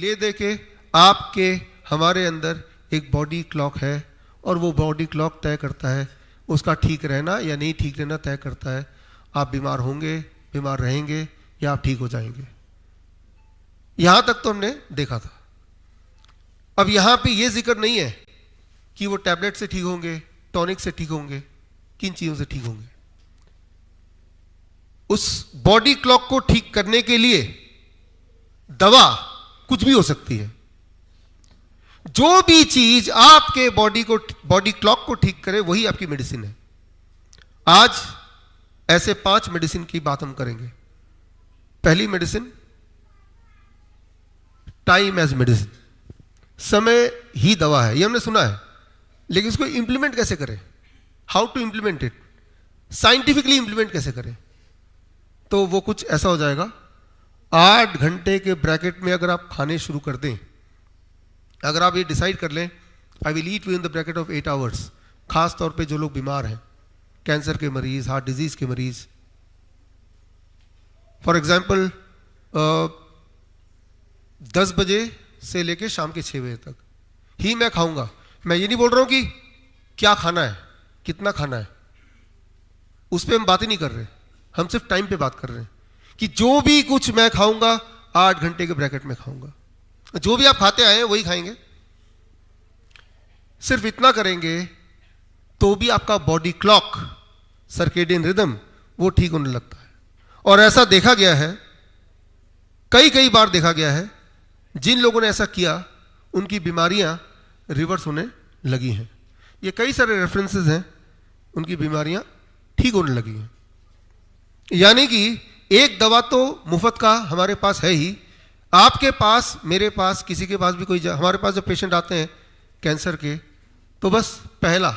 ले दे के आपके हमारे अंदर एक बॉडी क्लॉक है, और वो बॉडी क्लॉक तय करता है उसका ठीक रहना या नहीं ठीक रहना तय करता है। आप बीमार होंगे, बीमार रहेंगे, या आप ठीक हो जाएंगे। यहां तक तो हमने देखा था। अब यहां पे ये जिक्र नहीं है कि वो टैबलेट से ठीक होंगे, टॉनिक से ठीक होंगे, किन चीजों से ठीक होंगे। उस बॉडी क्लॉक को ठीक करने के लिए दवा कुछ भी हो सकती है। जो भी चीज आपके बॉडी क्लॉक को ठीक करे वही आपकी मेडिसिन है। आज ऐसे 5 मेडिसिन की बात हम करेंगे। पहली मेडिसिन, टाइम एज मेडिसिन। समय ही दवा है, ये हमने सुना है, लेकिन इसको इंप्लीमेंट कैसे करें, how to implement it, scientifically implement कैसे करें। तो वो कुछ ऐसा हो जाएगा, 8 घंटे के ब्रैकेट में अगर आप खाने शुरू कर दें, अगर आप ये डिसाइड कर लें I will eat within the bracket of 8 hours, खास तौर पे जो लोग बीमार हैं, कैंसर के मरीज, हार्ट डिजीज के मरीज, फॉर एग्जाम्पल 10 बजे से लेके शाम के 6 बजे तक ही मैं खाऊंगा। मैं ये नहीं बोल रहा हूं कि क्या खाना है, कितना खाना है, उस पर हम बात ही नहीं कर रहे, हम सिर्फ टाइम पे बात कर रहे हैं कि जो भी कुछ मैं खाऊंगा 8 घंटे के ब्रैकेट में खाऊंगा। जो भी आप खाते आए हैं वही खाएंगे। सिर्फ इतना करेंगे तो भी आपका बॉडी क्लॉक, सर्केडियन रिदम, वो ठीक होने लगता है। और ऐसा देखा गया है, कई बार देखा गया है, जिन लोगों ने ऐसा किया उनकी बीमारियां रिवर्स होने लगी हैं। ये कई सारे रेफरेंसेस हैं, उनकी बीमारियां ठीक होने लगी हैं। यानी कि एक दवा तो मुफ्त का हमारे पास है ही, आपके पास, मेरे पास, किसी के पास भी कोई, हमारे पास जब पेशेंट आते हैं कैंसर के, तो बस पहला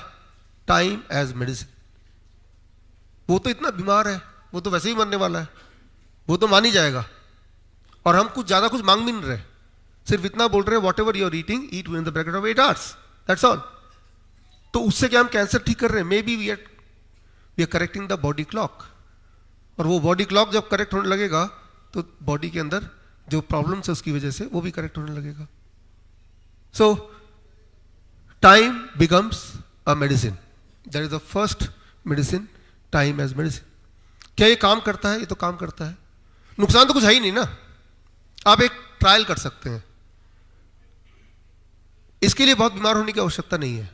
टाइम एज मेडिसिन। वो तो इतना बीमार है, वो तो वैसे ही मरने वाला है, वो तो मान ही जाएगा, और हम कुछ ज्यादा कुछ मांग भी नहीं रहे, सिर्फ इतना बोल रहे हैं whatever you are eating, eat within the bracket of 8 hours, that's all. तो उससे क्या हम कैंसर ठीक कर रहे हैं? Maybe we are correcting the body clock, और वो बॉडी क्लॉक जब करेक्ट होने लगेगा तो बॉडी के अंदर जो प्रॉब्लम्स है उसकी वजह से वो भी करेक्ट होने लगेगा। So time becomes a medicine, that is the first medicine, time as medicine. क्या ये काम करता है? ये तो काम करता है। नुकसान तो कुछ है ही नहीं ना। आप एक ट्रायल कर सकते हैं, इसके लिए बहुत बीमार होने की आवश्यकता नहीं है।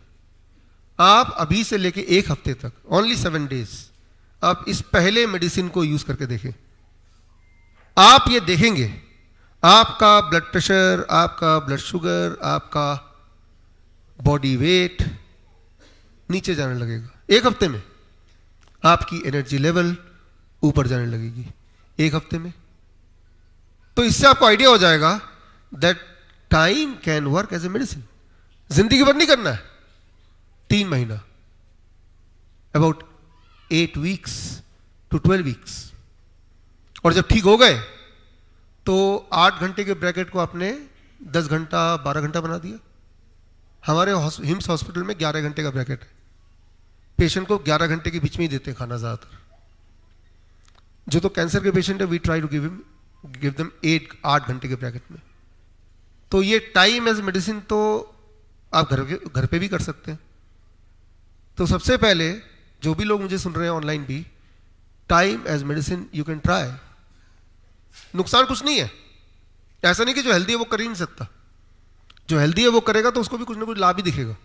आप अभी से लेके 1 हफ्ते तक, ओनली 7 डेज, आप इस पहले मेडिसिन को यूज करके देखें। आप ये देखेंगे आपका ब्लड प्रेशर, आपका ब्लड शुगर, आपका बॉडी वेट नीचे जाने लगेगा 1 हफ्ते में। आपकी एनर्जी लेवल ऊपर जाने लगेगी 1 हफ्ते में। तो इससे आपको आइडिया हो जाएगा that time can work as a medicine. जिंदगी भर नहीं करना है, 3 महीना, अबाउट 8 वीक्स टू 12 वीक्स। और जब ठीक हो गए तो 8 घंटे के ब्रैकेट को आपने 10 घंटा 12 घंटा बना दिया। हमारे हिम्स हॉस्पिटल में 11 घंटे का ब्रैकेट है। पेशेंट को 11 घंटे के बीच में ही देते हैं खाना ज्यादातर। जो तो कैंसर के पेशेंट है, we try to give them 8 घंटे के ब्रैकेट में। तो ये टाइम एज मेडिसिन तो आप घर पे भी कर सकते हैं। तो सबसे पहले जो भी लोग मुझे सुन रहे हैं ऑनलाइन भी, time as medicine you can try. नुकसान कुछ नहीं है, ऐसा नहीं कि जो हेल्दी है वो कर ही नहीं सकता। जो हेल्दी है वो करेगा तो उसको भी कुछ ना कुछ लाभ ही दिखेगा।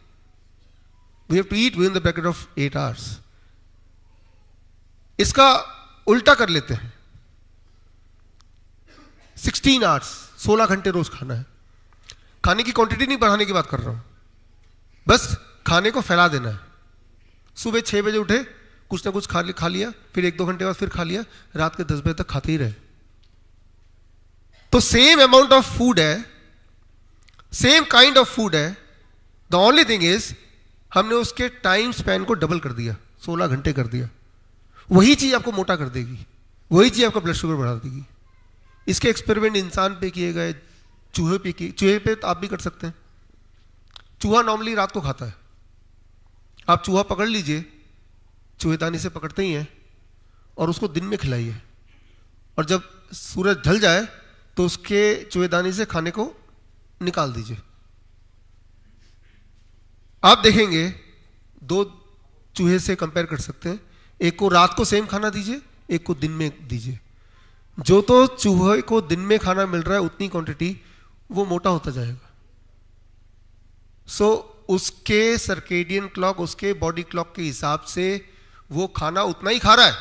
We have to eat within the bracket of 8 hours. इसका उल्टा कर लेते हैं, 16 आवर्स, 16 घंटे रोज खाना है। खाने की क्वांटिटी नहीं बढ़ाने की बात कर रहा हूं, बस खाने को फैला देना है। सुबह 6 बजे उठे, कुछ ना कुछ खा लिया, फिर 1-2 घंटे बाद फिर खा लिया, रात के 10 बजे तक खाते ही रहे। तो सेम अमाउंट ऑफ फूड है, सेम काइंड ऑफ फूड है। द ओनली थिंग इज हमने उसके टाइम स्पैन को डबल कर दिया, 16 घंटे कर दिया। वही चीज आपको मोटा कर देगी, वही चीज आपका ब्लड शुगर बढ़ा देगी। इसके एक्सपेरिमेंट इंसान पे किए गए, चूहे पे आप भी कर सकते हैं। चूहा नॉर्मली रात को खाता है। आप चूहा पकड़ लीजिए, चूहेदानी से पकड़ते ही हैं, और उसको दिन में खिलाइए, और जब सूरज ढल जाए तो उसके चूहेदानी से खाने को निकाल दीजिए। आप देखेंगे दो चूहे से कंपेयर कर सकते हैं, एक को रात को सेम खाना दीजिए, एक को दिन में दीजिए। जो तो चूहे को दिन में खाना मिल रहा है उतनी क्वांटिटी वो मोटा होता जाएगा। सो उसके सर्केडियन क्लॉक, उसके बॉडी क्लॉक के हिसाब से वो खाना उतना ही खा रहा है,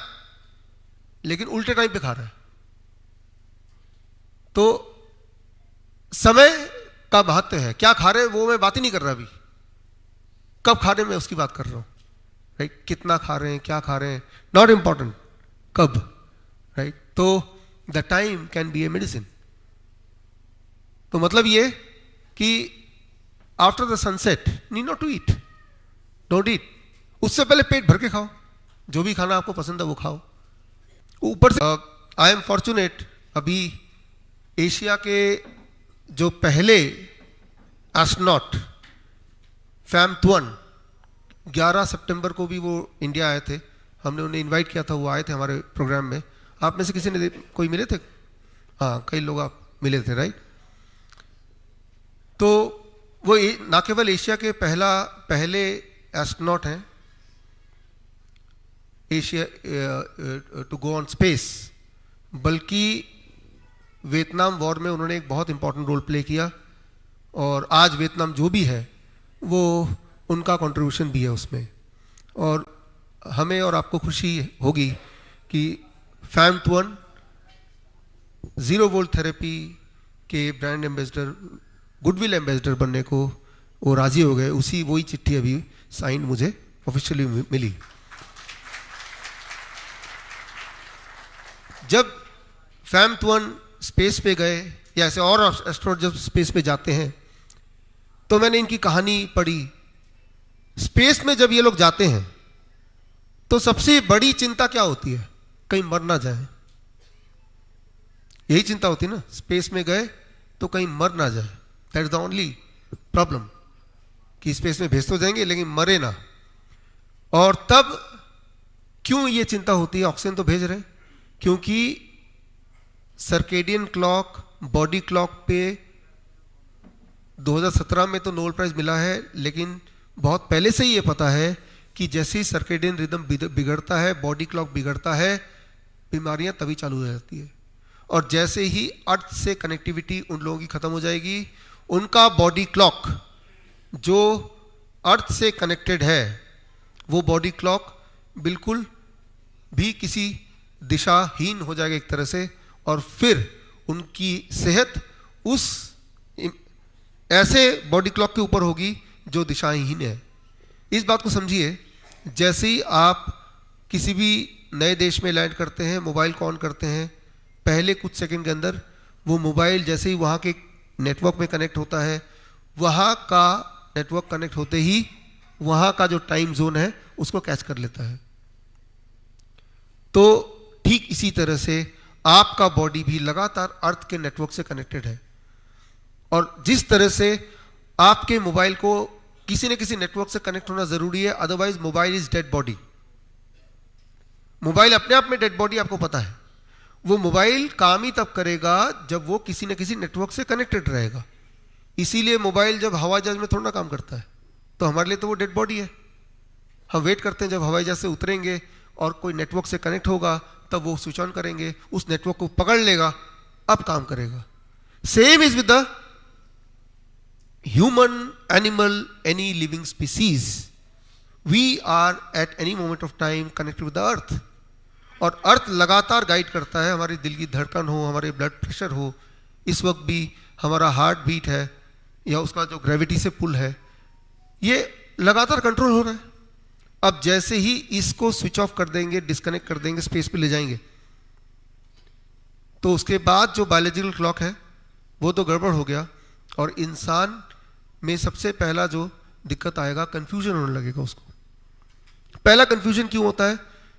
लेकिन उल्टे टाइम पे खा रहा है। तो समय का महत्व है। क्या खा रहे हैं वो मैं बात ही नहीं कर रहा, अभी कब खा रहे हैं मैं उसकी बात कर रहा हूं। राइट, कितना खा रहे हैं, क्या खा रहे हैं, नॉट इंपॉर्टेंट, कब। राइट, तो the time can be a medicine. तो मतलब ये कि after the sunset need not to eat, don't eat. उससे पहले पेट भर के खाओ, जो भी खाना आपको पसंद है वो खाओ। ऊपर से आई एम फॉर्चुनेट, अभी एशिया के जो पहले एस्ट्रोनॉट फैम-1 11 सितंबर को भी वो इंडिया आए थे। हमने उन्हें इनवाइट किया था, वो आए थे हमारे प्रोग्राम में। आप में से किसी ने कोई मिले थे? हाँ, कई लोग आप मिले थे, राइट। तो वो ना केवल एशिया के पहले एस्ट्रोनॉट हैं Asia to go on space, बल्कि वियतनाम वॉर में उन्होंने एक बहुत इंपॉर्टेंट रोल प्ले किया। और आज वियतनाम जो भी है वो उनका कंट्रीब्यूशन भी है उसमें। और हमें और आपको खुशी होगी कि फैम-1 जीरो वोल्ट थेरेपी के ब्रांड एम्बेसडर, गुडविल एम्बेसडर बनने को वो राजी हो गए। वही चिट्ठी अभी साइन मुझे ऑफिशियली मिली। जब फैम-1 स्पेस पे गए, या ऐसे और एस्ट्रोनॉट जब स्पेस पे जाते हैं, तो मैंने इनकी कहानी पढ़ी। स्पेस में जब ये लोग जाते हैं तो सबसे बड़ी चिंता क्या होती है? कहीं मर ना जाए। यही चिंता होती है ना, स्पेस में गए तो कहीं मर ना जाए। That is the only problem, कि स्पेस में भेज तो जाएंगे लेकिन मरे ना। और तब क्यों ये चिंता होती है? ऑक्सीजन तो भेज रहे, क्योंकि सर्केडियन क्लॉक, बॉडी क्लॉक पे 2017 में तो नोबेल प्राइज मिला है, लेकिन बहुत पहले से ही ये पता है कि जैसे ही सर्केडियन रिदम बिगड़ता है, बॉडी क्लॉक बिगड़ता है, बीमारियां तभी चालू हो जाती है। और जैसे ही अर्थ से कनेक्टिविटी उन लोगों की खत्म हो जाएगी, उनका बॉडी क्लॉक जो अर्थ से कनेक्टेड है, वो बॉडी क्लॉक बिल्कुल भी किसी दिशाहीन हो जाएगा एक तरह से। और फिर उनकी सेहत उस ऐसे बॉडी क्लॉक के ऊपर होगी जो दिशाहीन है। इस बात को समझिए, जैसे ही आप किसी भी नए देश में लैंड करते हैं, मोबाइल को ऑन करते हैं, पहले कुछ सेकंड के अंदर वो मोबाइल जैसे ही वहाँ के नेटवर्क में कनेक्ट होता है, वहाँ का नेटवर्क कनेक्ट होते ही वहाँ का जो टाइम जोन है उसको कैच कर लेता है। तो ठीक इसी तरह से आपका बॉडी भी लगातार अर्थ के नेटवर्क से कनेक्टेड है। और जिस तरह से आपके मोबाइल को किसी न किसी नेटवर्क से कनेक्ट होना जरूरी है, otherwise mobile is dead body. Mobile अपने आप में डेड बॉडी, आपको पता है। वो मोबाइल काम ही तब करेगा जब वो किसी न किसी नेटवर्क से कनेक्टेड रहेगा। इसीलिए मोबाइल जब हवाई जहाज में थोड़ा ना काम करता है, तो हमारे लिए तो वो डेड बॉडी है। हम वेट करते हैं जब हवाई जहाज से उतरेंगे और कोई नेटवर्क से कनेक्ट होगा, तब वो स्विच ऑन करेंगे, उस नेटवर्क को पकड़ लेगा, अब काम करेगा। Same is with the human, animal, any living species. We are at any moment of time connected with the earth. और अर्थ लगातार गाइड करता है, हमारी दिल की धड़कन हो, हमारे ब्लड प्रेशर हो, इस वक्त भी हमारा हार्ट बीट है, या उसका जो ग्रेविटी से पुल है, ये लगातार कंट्रोल हो रहा है। अब जैसे ही इसको स्विच ऑफ कर देंगे, डिस्कनेक्ट कर देंगे, स्पेस पे ले जाएंगे, तो उसके बाद जो बायोलॉजिकल क्लॉक है वो तो गड़बड़ हो गया। और इंसान में सबसे पहला जो दिक्कत आएगा, कंफ्यूजन होने लगेगा उसको। पहला कंफ्यूजन क्यों होता है?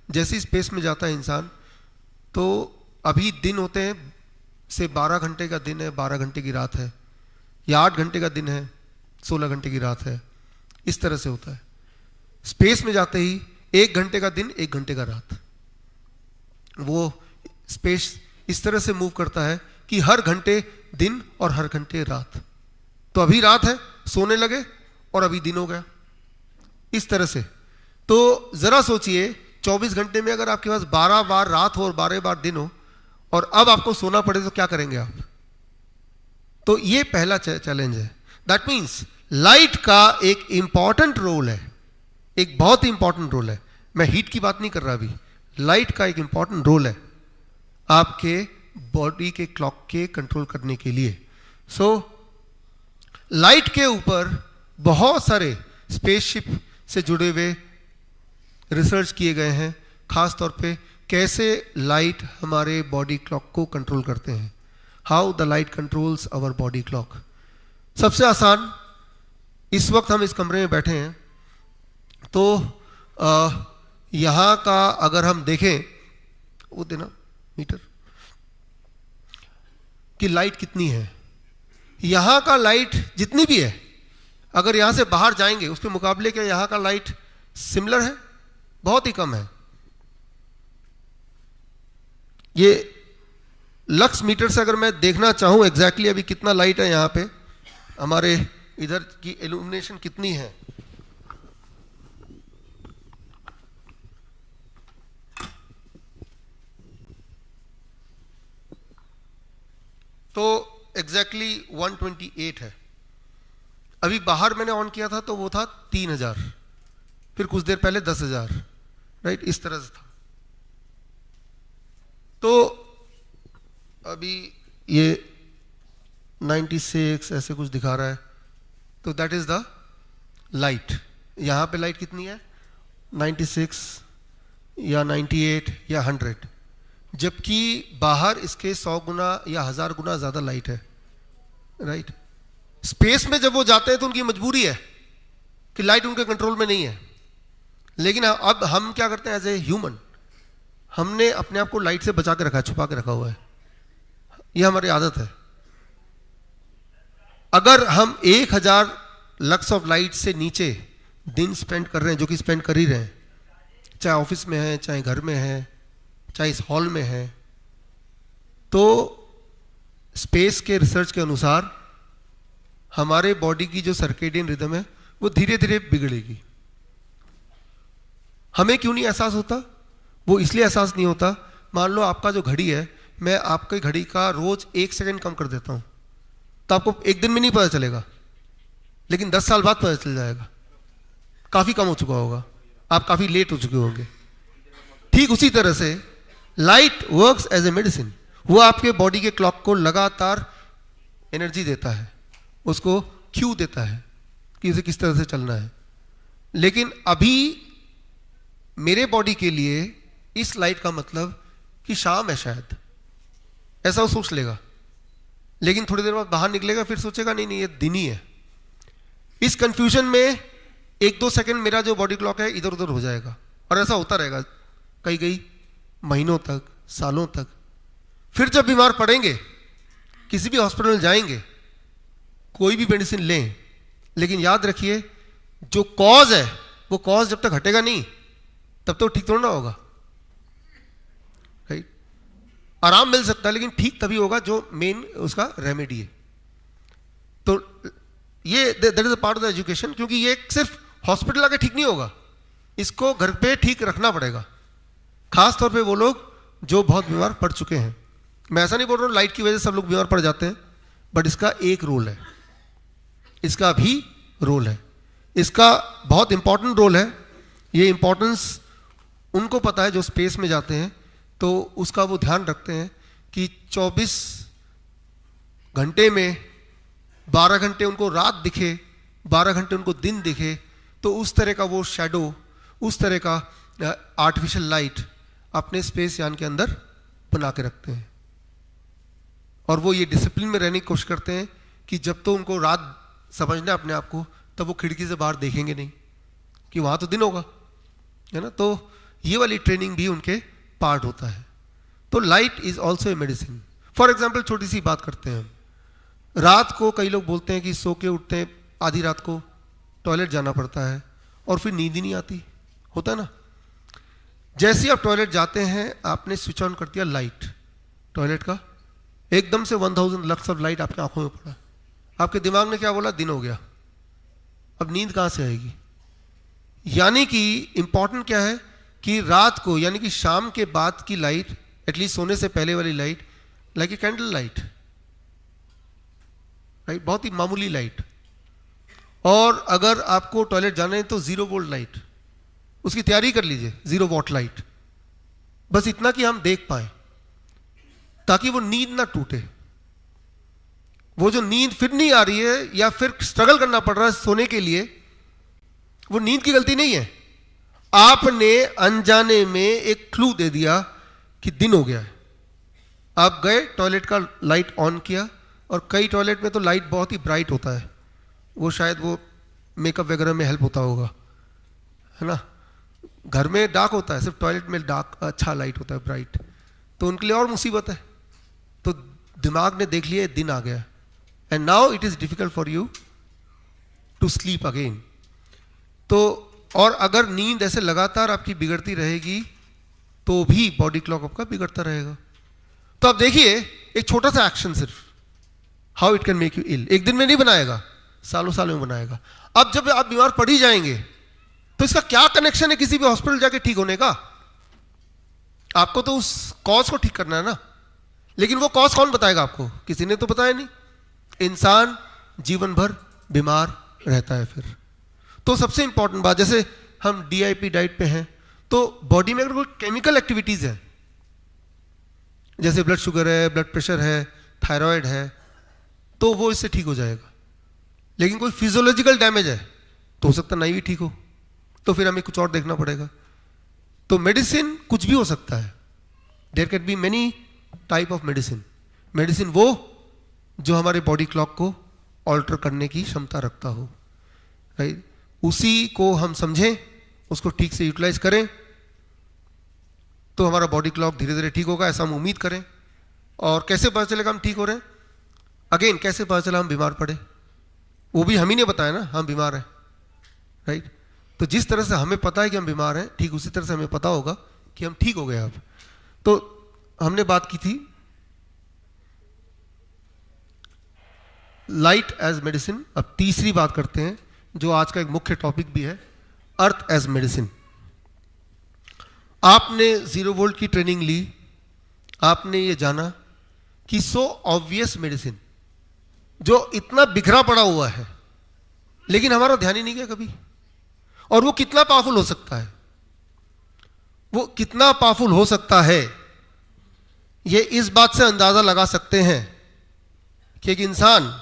जैसे ही स्पेस में जाता है इंसान, तो अभी दिन होते हैं, से 12 घंटे का दिन है, 12 घंटे की रात है, या 8 घंटे का दिन है, 16 घंटे की रात है, इस तरह से होता है। स्पेस में जाते ही 1 घंटे का दिन, 1 घंटे का रात। वो स्पेस इस तरह से मूव करता है कि हर घंटे दिन और हर घंटे रात। तो अभी रात है, सोने लगे और अभी दिन हो गया, इस तरह से। तो जरा सोचिए 24 घंटे में अगर आपके पास 12 बार रात हो और 12 बार दिन हो और अब आपको सोना पड़े तो क्या करेंगे आप? तो ये पहला चैलेंज है। दैट मीन्स लाइट का एक इंपॉर्टेंट रोल है, एक बहुत ही इंपॉर्टेंट रोल है। मैं हीट की बात नहीं कर रहा अभी, लाइट का एक इंपॉर्टेंट रोल है आपके बॉडी के क्लॉक के कंट्रोल करने के लिए। सो लाइट के ऊपर बहुत सारे स्पेसशिप से जुड़े हुए रिसर्च किए गए हैं, खास तौर पे कैसे लाइट हमारे बॉडी क्लॉक को कंट्रोल करते हैं, how the light controls our body clock. सबसे आसान, इस वक्त हम इस कमरे में बैठे हैं तो यहाँ का अगर हम देखें, वो देना मीटर कि लाइट कितनी है, यहाँ का लाइट जितनी भी है, अगर यहाँ से बाहर जाएंगे उसके मुकाबले क्या यहाँ का लाइट सिमिलर है? बहुत ही कम है। ये लक्स मीटर से अगर मैं देखना चाहूँ एग्जैक्टली अभी कितना लाइट है यहाँ पे, हमारे इधर की इल्यूमिनेशन कितनी है, तो एग्जैक्टली 128 है। अभी बाहर मैंने ऑन किया था तो वो था 3000, फिर कुछ देर पहले 10,000, राइट, इस तरह से था। तो अभी ये 96 ऐसे कुछ दिखा रहा है, तो दैट इज द लाइट। यहाँ पे लाइट कितनी है? 96 या 98 या 100, जबकि बाहर इसके 100 गुना या 1000 गुना ज्यादा लाइट है, राइट। स्पेस में जब वो जाते हैं तो उनकी मजबूरी है कि लाइट उनके कंट्रोल में नहीं है, लेकिन अब हम क्या करते हैं एज ए ह्यूमन, हमने अपने आप को लाइट से बचा के रखा है, छुपा के रखा हुआ है, यह हमारी आदत है। अगर हम 1000 लक्स ऑफ लाइट से नीचे दिन स्पेंड कर रहे हैं, जो कि स्पेंड कर ही रहे हैं, चाहे ऑफिस में है, चाहे घर में है, चाहे इस हॉल में है, तो स्पेस के रिसर्च के अनुसार हमारे बॉडी की जो सर्केडियन रिदम है वो धीरे धीरे बिगड़ेगी। हमें क्यों नहीं एहसास होता? वो इसलिए एहसास नहीं होता, मान लो आपका जो घड़ी है, मैं आपकी घड़ी का रोज 1 सेकंड कम कर देता हूं, तो आपको एक दिन में नहीं पता चलेगा, लेकिन 10 साल बाद पता चल जाएगा, काफी कम हो चुका होगा, आप काफी लेट हो चुके होंगे। ठीक उसी तरह से light works as a medicine, वो आपके बॉडी के क्लॉक को लगातार एनर्जी देता है, उसको क्यू देता है कि उसे किस तरह से चलना है। लेकिन अभी मेरे बॉडी के लिए इस लाइट का मतलब कि शाम है शायद, ऐसा वो सोच लेगा, लेकिन थोड़ी देर बाद बाहर निकलेगा, फिर सोचेगा नहीं नहीं ये दिन ही है। इस कंफ्यूजन में 1-2 सेकंड मेरा जो बॉडी क्लॉक है इधर उधर हो जाएगा, और ऐसा होता रहेगा कई महीनों तक, सालों तक। फिर जब बीमार पड़ेंगे, किसी भी हॉस्पिटल में जाएंगे, कोई भी मेडिसिन लें, लेकिन याद रखिए जो कॉज है वो कॉज जब तक हटेगा नहीं तब तो ठीक थोड़ा ना होगा, राइट। आराम मिल सकता है लेकिन ठीक तभी होगा जो मेन उसका रेमेडी है। तो ये that is a part of the education, क्योंकि ये सिर्फ हॉस्पिटल आके ठीक नहीं होगा, इसको घर पे ठीक रखना पड़ेगा, खास तौर पे वो लोग जो बहुत बीमार पड़ चुके हैं। मैं ऐसा नहीं बोल रहा हूँ लाइट की वजह से सब लोग बीमार पड़ जाते हैं, बट इसका एक रोल है, इसका भी रोल है, इसका बहुत इंपॉर्टेंट रोल है। ये इंपॉर्टेंस उनको पता है जो स्पेस में जाते हैं, तो उसका वो ध्यान रखते हैं कि 24 घंटे में 12 घंटे उनको रात दिखे, 12 घंटे उनको दिन दिखे, तो उस तरह का वो शैडो, उस तरह का आर्टिफिशियल लाइट अपने स्पेस यान के अंदर बना के रखते हैं। और वो ये डिसिप्लिन में रहने की कोशिश करते हैं कि जब तो उनको रात समझना अपने आप को, तब वो खिड़की से बाहर देखेंगे नहीं कि वहां तो दिन होगा, है ना। तो ये वाली ट्रेनिंग भी उनके पार्ट होता है। तो light is also a medicine. For example छोटी सी बात करते हैं हम, रात को कई लोग बोलते हैं कि सो के उठते हैं, आधी रात को टॉयलेट जाना पड़ता है और फिर नींद ही नहीं आती, होता है ना। जैसे ही आप टॉयलेट जाते हैं, आपने स्विच ऑन कर दिया लाइट टॉयलेट का, एकदम से 1000 लक्स ऑफ लाइट आपकी आंखों में पड़ा, आपके दिमाग ने क्या बोला? दिन हो गया, अब नींद कहाँ से आएगी? यानी कि इंपॉर्टेंट क्या है कि रात को, यानी कि शाम के बाद की लाइट, एटलीस्ट सोने से पहले वाली light, like a candle light, right, बहुत ही मामूली लाइट। और अगर आपको टॉयलेट जाना है तो 0 वोल्ट लाइट, उसकी तैयारी कर लीजिए, 0 वॉट लाइट, बस इतना कि हम देख पाए, ताकि वो नींद ना टूटे। वो जो नींद फिर नहीं आ रही है या फिर स्ट्रगल करना पड़ रहा है सोने के लिए, वो नींद की गलती नहीं है, आपने अनजाने में एक क्लू दे दिया कि दिन हो गया है। आप गए, टॉयलेट का लाइट ऑन किया, और कई टॉयलेट में तो लाइट बहुत ही ब्राइट होता है, वो शायद वो मेकअप वगैरह में हेल्प होता होगा, है ना। घर में डार्क होता है, सिर्फ टॉयलेट में डार्क अच्छा लाइट होता है, ब्राइट, तो उनके लिए और मुसीबत है। तो दिमाग ने देख लिया दिन आ गया, and now it is difficult for you to sleep again. तो और अगर नींद ऐसे लगातार आपकी बिगड़ती रहेगी तो भी बॉडी क्लॉक आपका बिगड़ता रहेगा। तो अब देखिए एक छोटा सा एक्शन, सिर्फ how it can make you ill. एक दिन में नहीं बनाएगा, सालों सालों में बनाएगा। अब जब आप बीमार पड़ ही जाएंगे तो इसका क्या कनेक्शन है किसी भी हॉस्पिटल जाके ठीक होने का? आपको तो उस कॉज को ठीक करना है ना, लेकिन वो कॉज कौन बताएगा आपको? किसी ने तो बताया नहीं। इंसान जीवन भर बीमार रहता है फिर। तो सबसे इंपॉर्टेंट बात, जैसे हम DIP डाइट पे हैं, तो बॉडी में अगर कोई केमिकल एक्टिविटीज है, जैसे ब्लड शुगर है, ब्लड प्रेशर है, थायराइड है, तो वो इससे ठीक हो जाएगा। लेकिन कोई फिजियोलॉजिकल डैमेज है तो हो सकता नहीं भी ठीक हो, तो फिर हमें कुछ और देखना पड़ेगा। तो मेडिसिन कुछ भी हो सकता है, there can be many type of medicine. Medicine वो जो हमारे बॉडी क्लॉक को ऑल्टर करने की क्षमता रखता हो, राइट। उसी को हम समझें, उसको ठीक से यूटिलाइज करें, तो हमारा बॉडी क्लॉक धीरे धीरे ठीक होगा, ऐसा हम उम्मीद करें। और कैसे पता चलेगा हम ठीक हो रहे हैं? अगेन, कैसे पता चला हम बीमार पड़े? वो भी हम ही ने बताया ना हम बीमार हैं, राइट। तो जिस तरह से हमें पता है कि हम बीमार हैं, ठीक उसी तरह से हमें पता होगा कि हम ठीक हो गए अब। तो हमने बात की थी लाइट एज मेडिसिन। अब तीसरी बात करते हैं जो आज का एक मुख्य टॉपिक भी है, अर्थ एज मेडिसिन। आपने 0 वोल्ट की ट्रेनिंग ली, आपने ये जाना कि सो ऑब्वियस मेडिसिन जो इतना बिखरा पड़ा हुआ है, लेकिन हमारा ध्यान ही नहीं गया कभी। और वो कितना पावरफुल हो सकता है, वो कितना पावरफुल हो सकता है, ये इस बात से अंदाजा लगा सकते हैं कि एक इंसान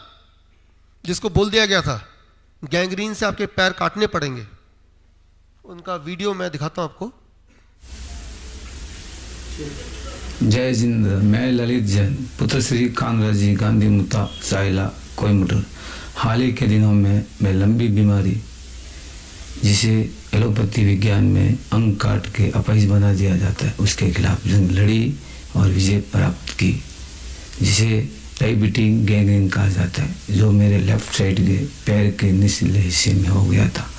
जिसको बोल दिया गया था गैंग्रीन से आपके पैर काटने पड़ेंगे, उनका वीडियो मैं दिखाता हूं आपको। जय जिंद। मैं ललित जैन, पुत्र श्री कांगराजी गांधी मुता साइला कोयम्बटूर। हाल ही के दिनों में मैं लंबी बीमारी, जिसे एलोपैथी विज्ञान में अंग काट के अपाहिज बना दिया जाता है, उसके खिलाफ जंग लड़ी और विजय प्राप्त की, जिसे डायबिटिक गैंग्रीन कहा जाता है, जो मेरे लेफ्ट साइड के पैर के निचले हिस्से में हो गया था।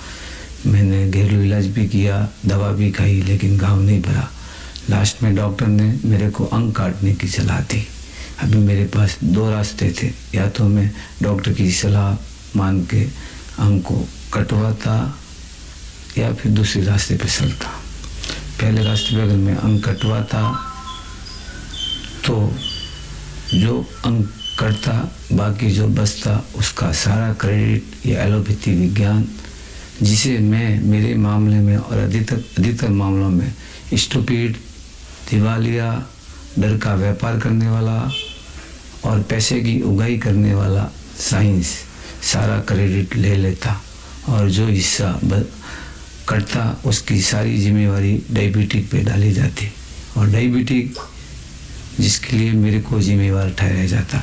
मैंने घरेलू इलाज भी किया, दवा भी खाई, लेकिन घाव नहीं भरा। लास्ट में डॉक्टर ने मेरे को अंग काटने की सलाह दी। अभी मेरे पास 2 रास्ते थे, या तो मैं डॉक्टर की सलाह मान के अंग को कटवाता या फिर दूसरे रास्ते पे चलता। पहले रास्ते पे अगर मैं अंग कटवाता तो जो अंग कटता, बाकी जो बचता उसका सारा क्रेडिट ये एलोपैथी विज्ञान, जिसे मैं मेरे मामले में और अधिकतर मामलों में स्टूपिड, दिवालिया, डर का व्यापार करने वाला और पैसे की उगाई करने वाला साइंस सारा क्रेडिट ले लेता, और जो हिस्सा कटता उसकी सारी जिम्मेवारी डायबिटिक पे डाली जाती, और डायबिटिक जिसके लिए मेरे को जिम्मेवार ठहराया जाता,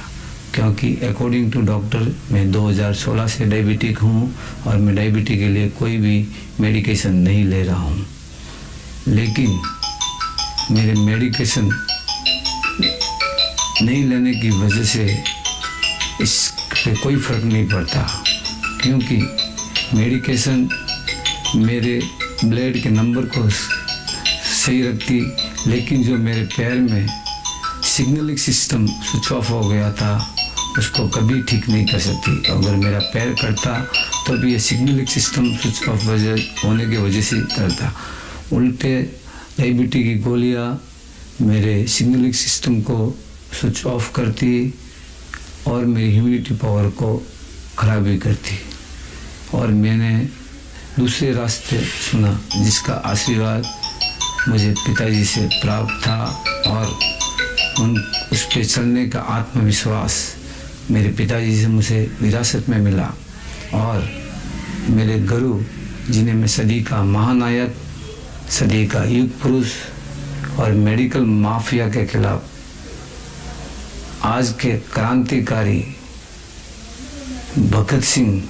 क्योंकि अकॉर्डिंग टू डॉक्टर मैं 2016 से डायबिटिक हूँ और मैं डायबिटिक के लिए कोई भी मेडिकेशन नहीं ले रहा हूँ। लेकिन मेरे मेडिकेशन नहीं लेने की वजह से इस पे कोई फ़र्क नहीं पड़ता, क्योंकि मेडिकेशन मेरे ब्लड के नंबर को सही रखती, लेकिन जो मेरे पैर में सिग्नलिंग सिस्टम स्विच ऑफ हो गया था उसको कभी ठीक नहीं कर सकती। अगर मेरा पैर कटता तो भी ये सिग्नलिंग सिस्टम स्विच ऑफ होने की वजह से करता। उल्टे डायबिटीज की गोलियां मेरे सिग्नलिंग सिस्टम को स्विच ऑफ करती और मेरी ह्यूमिडिटी पावर को खराब भी करती। और मैंने दूसरे रास्ते सुना जिसका आशीर्वाद मुझे पिताजी से प्राप्त था और उस पे चलने का आत्मविश्वास मेरे पिताजी से मुझे विरासत में मिला। और मेरे गुरु जिन्हें मैं सदी का महानायक, सदी का युग पुरुष और मेडिकल माफिया के खिलाफ आज के क्रांतिकारी भगत सिंह,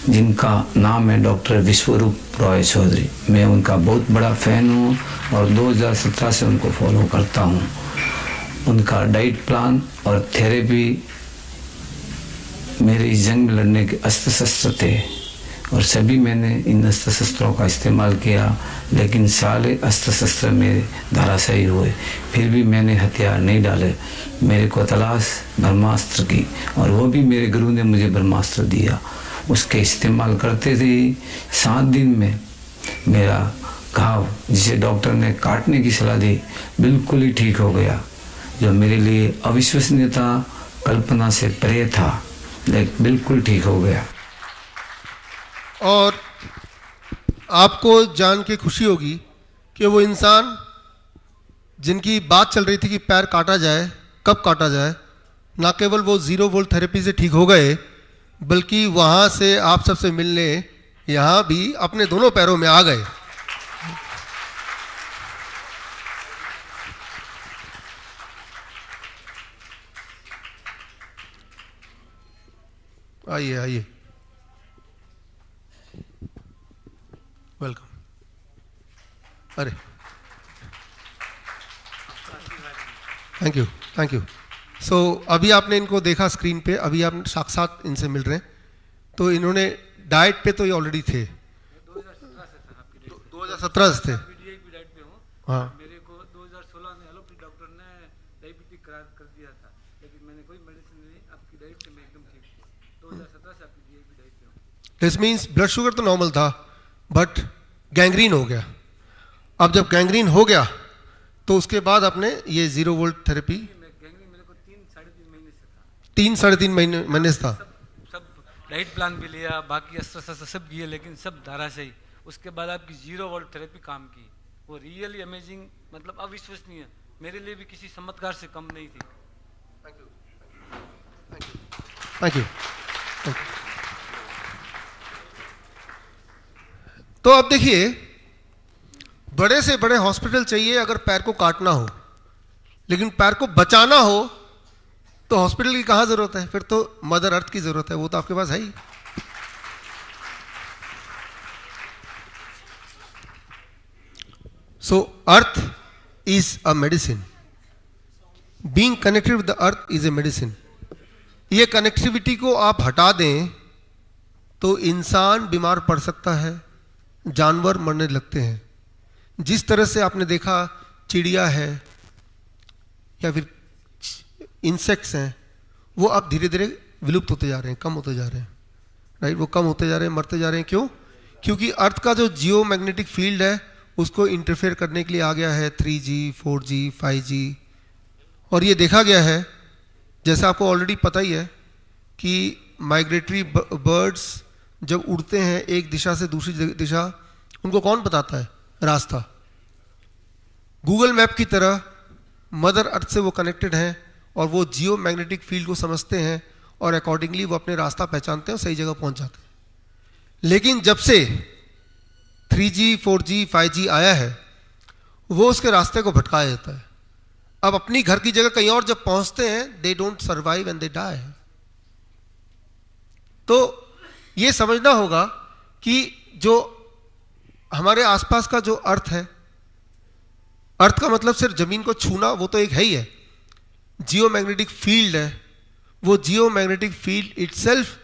जिनका नाम है डॉक्टर विश्वरूप रॉय चौधरी, मैं उनका बहुत बड़ा फैन हूँ और 2017 से उनको फॉलो करता हूँ। उनका डाइट प्लान और थेरेपी मेरे इस जंग में लड़ने के अस्त्र शस्त्र थे और सभी मैंने इन अस्त्र शस्त्रों का इस्तेमाल किया, लेकिन सारे अस्त्र शस्त्र मेरे धराशायी हुए। फिर भी मैंने हथियार नहीं डाले। मेरे को तलाश ब्रह्मास्त्र की और वो भी मेरे गुरु ने मुझे ब्रह्मास्त्र दिया। उसके इस्तेमाल करते थे 7 दिन में मेरा घाव, जिसे डॉक्टर ने काटने की सलाह दी, बिल्कुल ही ठीक हो गया, जो मेरे लिए अविश्वसनीय था, कल्पना से परे था, लेकिन बिल्कुल ठीक हो गया। और आपको जान के खुशी होगी कि वो इंसान जिनकी बात चल रही थी कि पैर काटा जाए, कब काटा जाए, ना केवल वो 0 वोल्ट थेरेपी से ठीक हो गए, बल्कि वहाँ से आप सबसे मिलने यहाँ भी अपने दोनों पैरों में आ गए। आइए आइए, वेलकम। अरे थैंक यू, थैंक यू। सो अभी आपने इनको देखा स्क्रीन पे, अभी आप साक्षात इनसे मिल रहे हैं। तो इन्होंने डाइट पे तो ये ऑलरेडी थे, 2017 से थे। हाँ, मेरे को 2016 में एलोपैथी डॉक्टर ने डायबिटीज कर दिया था, लेकिन मैंने कोई मेडिसिन नहीं, आपकी डाइट से मैं एकदम ठीक हूँ। 2017 से आपकी डीआईपी डाइट पे हूँ। दिस मीन्स ब्लड शुगर तो नॉर्मल था, बट गैंग्रीन हो गया। अब जब गैंग्रीन हो गया तो उसके बाद आपने ये 0 वोल्ट थेरेपी, गैंग्रीन मेरे को 3-3.5 महीने से था। 3-3.5 महीने से था। सब डाइट प्लान भी लिया, बाकी अस्त्र शस्त्र सब किए, लेकिन सब धारा से ही। उसके बाद आपकी 0 वोल्ट थेरेपी काम की, वो रियली अमेजिंग, मतलब अविश्वसनीय, मेरे लिए भी किसी चमत्कार से कम नहीं थी। Thank you. तो अब देखिए, बड़े से बड़े हॉस्पिटल चाहिए अगर पैर को काटना हो, लेकिन पैर को बचाना हो तो हॉस्पिटल की कहाँ जरूरत है? फिर तो मदर अर्थ की जरूरत है, वो तो आपके पास है ही। So earth is a medicine, being connected with the earth is a medicine. ये कनेक्टिविटी को आप हटा दें तो इंसान बीमार पड़ सकता है, जानवर मरने लगते हैं। जिस तरह से आपने देखा चिड़िया है या फिर इंसेक्ट्स हैं, वो अब धीरे धीरे विलुप्त होते जा रहे हैं, कम होते जा रहे हैं, राइट? वो कम होते जा रहे हैं, मरते जा रहे हैं। क्यों? क्योंकि अर्थ का जो जियो मैग्नेटिक फील्ड है उसको इंटरफेयर करने के लिए आ गया है 3G, 4G, 5G। और ये देखा गया है, जैसा आपको ऑलरेडी पता ही है, कि माइग्रेटरी बर्ड्स जब उड़ते हैं एक दिशा से दूसरी दिशा, उनको कौन बताता है रास्ता? गूगल मैप की तरह मदर अर्थ से वो कनेक्टेड हैं और वो जियो मैग्नेटिक फील्ड को समझते हैं और अकॉर्डिंगली वो अपने रास्ता पहचानते हैं और सही जगह पहुंच जाते हैं। लेकिन जब से 3G, 4G, 5G आया है, वो उसके रास्ते को भटकाया जाता है। अब अपनी घर की जगह कहीं और जब पहुंचते हैं, they don't survive and they die. तो ये समझना होगा कि जो हमारे आसपास का जो अर्थ है, अर्थ का मतलब सिर्फ जमीन को छूना वो तो एक है ही है, जियो मैग्नेटिक फील्ड है। वो geomagnetic field itself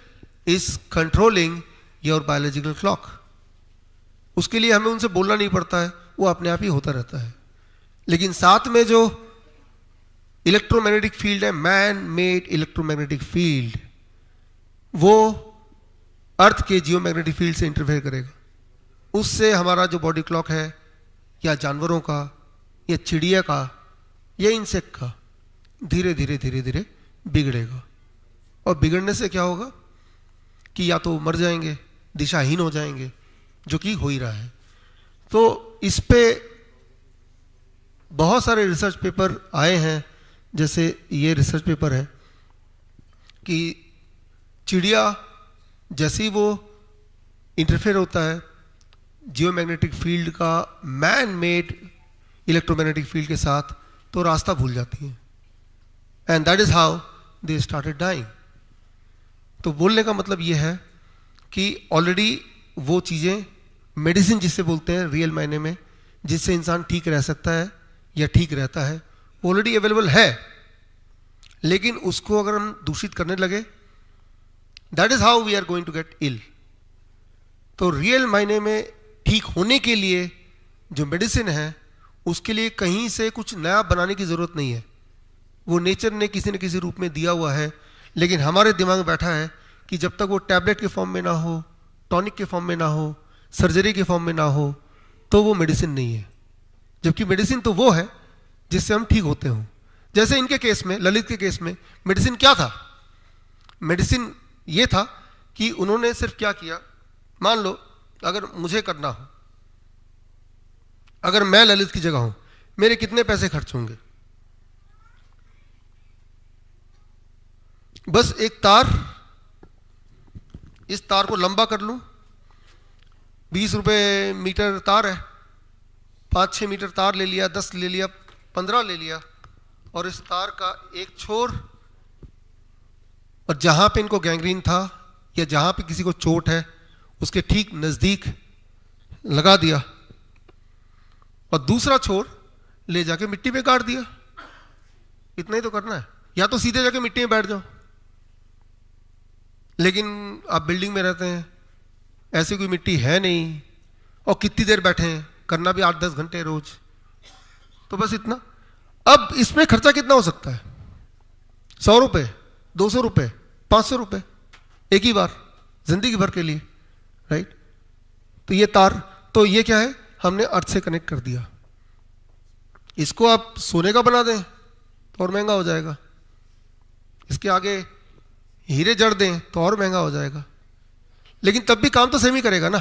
is controlling your biological clock. उसके लिए हमें उनसे बोलना नहीं पड़ता है, वो अपने आप ही होता रहता है। लेकिन साथ में जो इलेक्ट्रोमैग्नेटिक फील्ड है, मैन मेड इलेक्ट्रोमैग्नेटिक फील्ड, वो अर्थ के जियोमैग्नेटिक फील्ड से इंटरफेयर करेगा। उससे हमारा जो बॉडी क्लॉक है, या जानवरों का, या चिड़िया का, या इंसेक्ट का, धीरे धीरे धीरे धीरे बिगड़ेगा। और बिगड़ने से क्या होगा कि या तो मर जाएंगे, दिशाहीन हो जाएंगे, जो कि हो ही रहा है। तो इस पे बहुत सारे रिसर्च पेपर आए हैं, जैसे ये रिसर्च पेपर है कि चिड़िया जैसे ही वो इंटरफेयर होता है जियोमैग्नेटिक फील्ड का मैन मेड इलेक्ट्रोमैग्नेटिक फील्ड के साथ, तो रास्ता भूल जाती हैं, and that is how they started dying. तो बोलने का मतलब ये है कि ऑलरेडी वो चीज़ें, मेडिसिन जिससे बोलते हैं रियल मायने में, जिससे इंसान ठीक रह सकता है या ठीक रहता है, ऑलरेडी अवेलेबल है, लेकिन उसको अगर हम दूषित करने लगे, that is how we are going to get ill. तो रियल मायने में ठीक होने के लिए जो मेडिसिन है, उसके लिए कहीं से कुछ नया बनाने की ज़रूरत नहीं है, वो नेचर ने किसी न किसी रूप में दिया हुआ है। लेकिन हमारे दिमाग में बैठा है कि जब तक वो टैबलेट के फॉर्म में ना हो, टॉनिक के फॉर्म में ना हो, सर्जरी के फॉर्म में ना हो, तो वो मेडिसिन नहीं है। जबकि मेडिसिन तो वो है जिससे हम ठीक होते हों। जैसे इनके केस में, ललित के केस में, मेडिसिन क्या था? मेडिसिन ये था कि उन्होंने सिर्फ क्या किया, मान लो अगर मुझे करना हो, अगर मैं ललित की जगह हूं, मेरे कितने पैसे खर्च होंगे? बस एक तार, इस तार को लंबा कर लूं, 20 रुपए मीटर तार है, 5-6 मीटर तार ले लिया, 10 ले लिया, 15 ले लिया, और इस तार का एक छोर, और जहां पे इनको गैंग्रीन था या जहां पे किसी को चोट है, उसके ठीक नजदीक लगा दिया, और दूसरा छोर ले जाके मिट्टी पे गाड़ दिया। इतना ही तो करना है, या तो सीधे जाके मिट्टी में बैठ जाओ। लेकिन आप बिल्डिंग में रहते हैं, ऐसी कोई मिट्टी है नहीं, और कितनी देर बैठे हैं, करना भी 8-10 घंटे रोज, तो बस इतना। अब इसमें खर्चा कितना हो सकता है? 100 रुपए, 200 रुपए, 500 रुपए, एक ही बार, जिंदगी भर के लिए, राइट? तो ये तार, तो ये क्या है, हमने अर्थ से कनेक्ट कर दिया। इसको आप सोने का बना दें तो और महंगा हो जाएगा, इसके आगे हीरे जड़ दें तो और महंगा हो जाएगा, लेकिन तब भी काम तो सेम ही करेगा ना।